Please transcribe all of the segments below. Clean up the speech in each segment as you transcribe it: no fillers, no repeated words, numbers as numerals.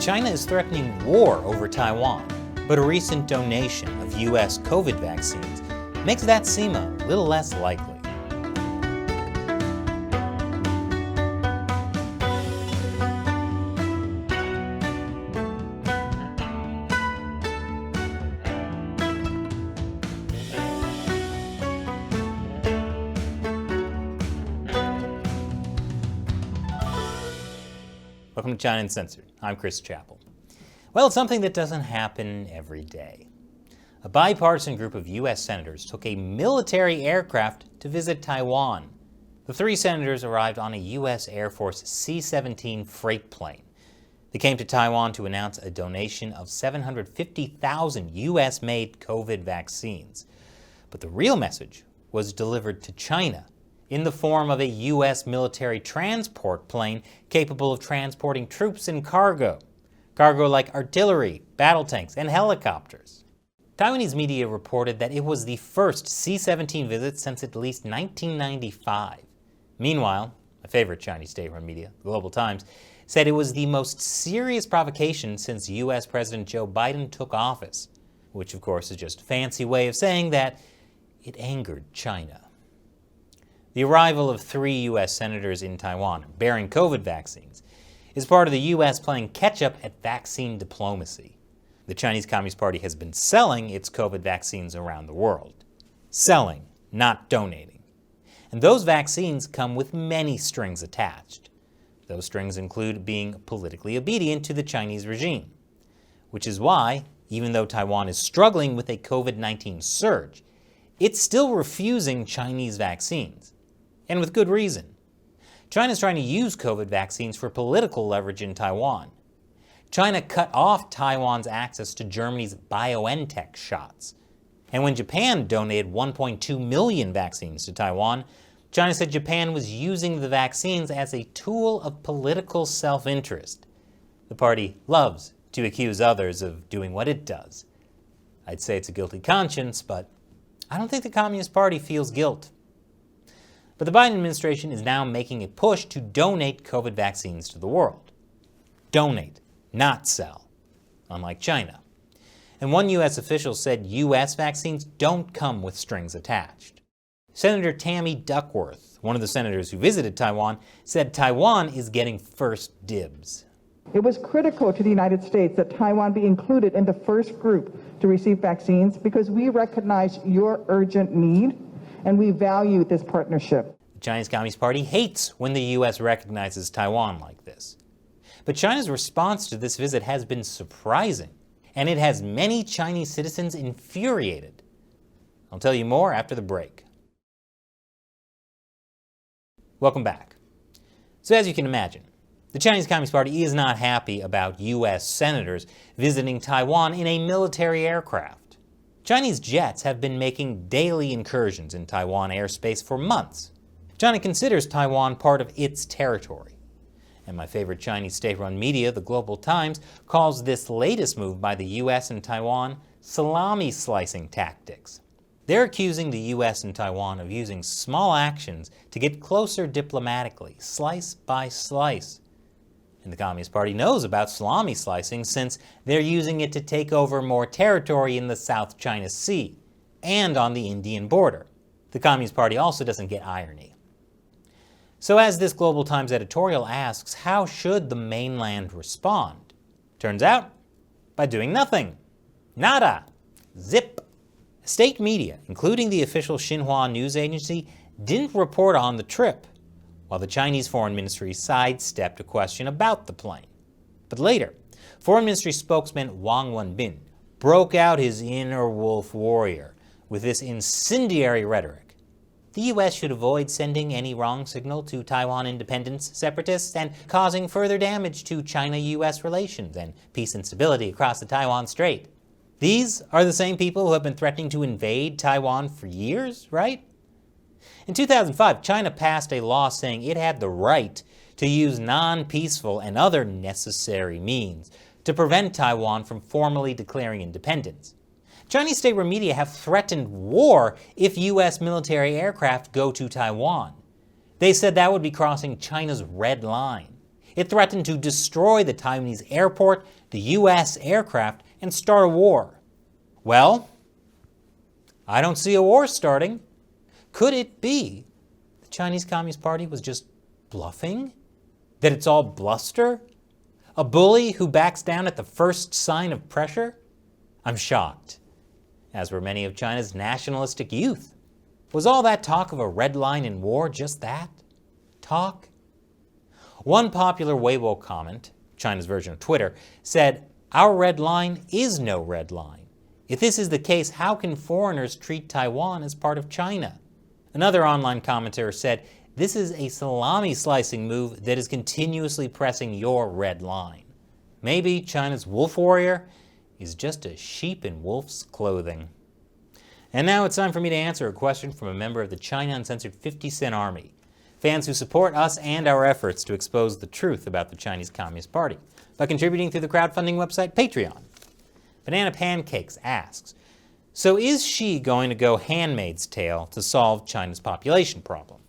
China is threatening war over Taiwan, but a recent donation of U.S. COVID vaccines makes that seem a little less likely. Welcome to China Uncensored. I'm Chris Chappell. Well, it's something that doesn't happen every day. A bipartisan group of U.S. senators took a military aircraft to visit Taiwan. The three senators arrived on a U.S. Air Force C-17 freight plane. They came to Taiwan to announce a donation of 750,000 U.S.-made COVID vaccines. But the real message was delivered to China in the form of a U.S. military transport plane capable of transporting troops and cargo like artillery, battle tanks, and helicopters. Taiwanese media reported that it was the first C-17 visit since at least 1995. Meanwhile, my favorite Chinese state-run media, the Global Times, said it was the most serious provocation since U.S. President Joe Biden took office, which of course is just a fancy way of saying that it angered China. The arrival of three U.S. senators in Taiwan bearing COVID vaccines is part of the U.S. playing catch-up at vaccine diplomacy. The Chinese Communist Party has been selling its COVID vaccines around the world. Selling, not donating. And those vaccines come with many strings attached. Those strings include being politically obedient to the Chinese regime, which is why, even though Taiwan is struggling with a COVID-19 surge, it's still refusing Chinese vaccines. And with good reason. China is trying to use COVID vaccines for political leverage in Taiwan. China cut off Taiwan's access to Germany's BioNTech shots. And when Japan donated 1.2 million vaccines to Taiwan, China said Japan was using the vaccines as a tool of political self-interest. The party loves to accuse others of doing what it does. I'd say it's a guilty conscience, but I don't think the Communist Party feels guilt. But the Biden administration is now making a push to donate COVID vaccines to the world. Donate, not sell, unlike China. And one U.S. official said U.S. vaccines don't come with strings attached. Senator Tammy Duckworth, one of the senators who visited Taiwan, said Taiwan is getting first dibs. It was critical to the United States that Taiwan be included in the first group to receive vaccines because we recognize your urgent need and we value this partnership. The Chinese Communist Party hates when the U.S. recognizes Taiwan like this. But China's response to this visit has been surprising, and it has many Chinese citizens infuriated. I'll tell you more after the break. Welcome back. So as you can imagine, the Chinese Communist Party is not happy about U.S. senators visiting Taiwan in a military aircraft. Chinese jets have been making daily incursions in Taiwan airspace for months. China considers Taiwan part of its territory. And my favorite Chinese state-run media, the Global Times, calls this latest move by the U.S. and Taiwan salami slicing tactics. They're accusing the U.S. and Taiwan of using small actions to get closer diplomatically, slice by slice. And the Communist Party knows about salami slicing since they're using it to take over more territory in the South China Sea and on the Indian border. The Communist Party also doesn't get irony. So as this Global Times editorial asks, how should the mainland respond? Turns out, by doing nothing. Nada. Zip. State media, including the official Xinhua news agency, didn't report on the trip, while the Chinese Foreign Ministry sidestepped a question about the plane. But later, Foreign Ministry spokesman Wang Wenbin broke out his inner wolf warrior with this incendiary rhetoric. The U.S. should avoid sending any wrong signal to Taiwan independence separatists and causing further damage to China-U.S. relations and peace and stability across the Taiwan Strait. These are the same people who have been threatening to invade Taiwan for years, right? In 2005, China passed a law saying it had the right to use non-peaceful and other necessary means to prevent Taiwan from formally declaring independence. Chinese state-run media have threatened war if U.S. military aircraft go to Taiwan. They said that would be crossing China's red line. It threatened to destroy the Taiwanese airport, the U.S. aircraft, and start a war. Well, I don't see a war starting. Could it be the Chinese Communist Party was just bluffing? That it's all bluster? A bully who backs down at the first sign of pressure? I'm shocked, as were many of China's nationalistic youth. Was all that talk of a red line in war just that? Talk? One popular Weibo comment, China's version of Twitter, said, "Our red line is no red line. If this is the case, how can foreigners treat Taiwan as part of China?" Another online commentator said, "This is a salami slicing move that is continuously pressing your red line. Maybe China's wolf warrior is just a sheep in wolf's clothing." And now it's time for me to answer a question from a member of the China Uncensored 50 Cent Army, fans who support us and our efforts to expose the truth about the Chinese Communist Party by contributing through the crowdfunding website Patreon. Banana Pancakes asks, so is Xi going to go Handmaid's Tale to solve China's population problem?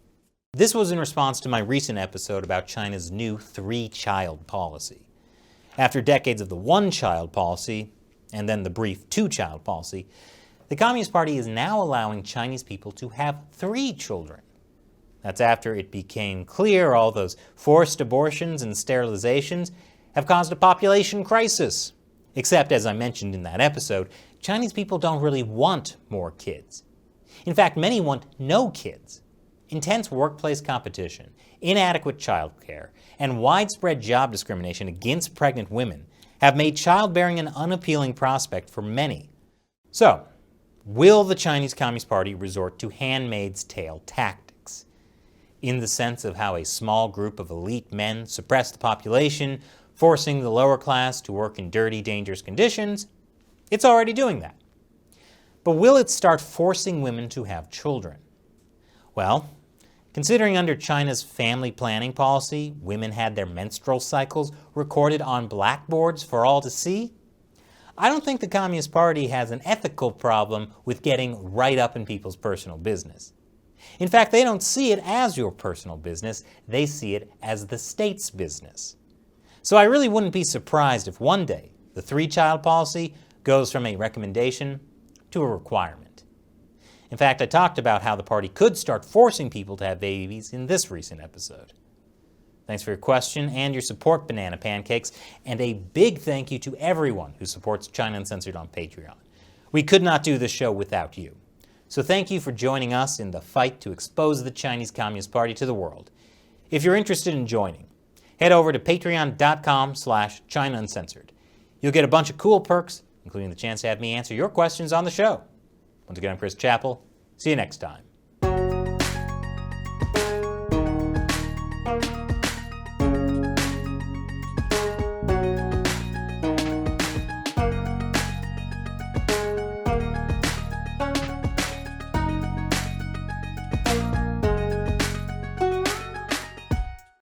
This was in response to my recent episode about China's new three-child policy. After decades of the one-child policy, and then the brief two-child policy, the Communist Party is now allowing Chinese people to have 3 children. That's after it became clear all those forced abortions and sterilizations have caused a population crisis. Except, as I mentioned in that episode, Chinese people don't really want more kids. In fact, many want no kids. Intense workplace competition, inadequate childcare, and widespread job discrimination against pregnant women have made childbearing an unappealing prospect for many. So, will the Chinese Communist Party resort to Handmaid's Tale tactics? In the sense of how a small group of elite men suppress the population, forcing the lower class to work in dirty, dangerous conditions, it's already doing that. But will it start forcing women to have children? Well, considering under China's family planning policy, women had their menstrual cycles recorded on blackboards for all to see, I don't think the Communist Party has an ethical problem with getting right up in people's personal business. In fact, they don't see it as your personal business, they see it as the state's business. So I really wouldn't be surprised if one day the three-child policy goes from a recommendation to a requirement. In fact, I talked about how the party could start forcing people to have babies in this recent episode. Thanks for your question and your support, Banana Pancakes, and a big thank you to everyone who supports China Uncensored on Patreon. We could not do this show without you. So thank you for joining us in the fight to expose the Chinese Communist Party to the world. If you're interested in joining, head over to patreon.com/China Uncensored. You'll get a bunch of cool perks, including the chance to have me answer your questions on the show. Once again, I'm Chris Chappell. See you next time.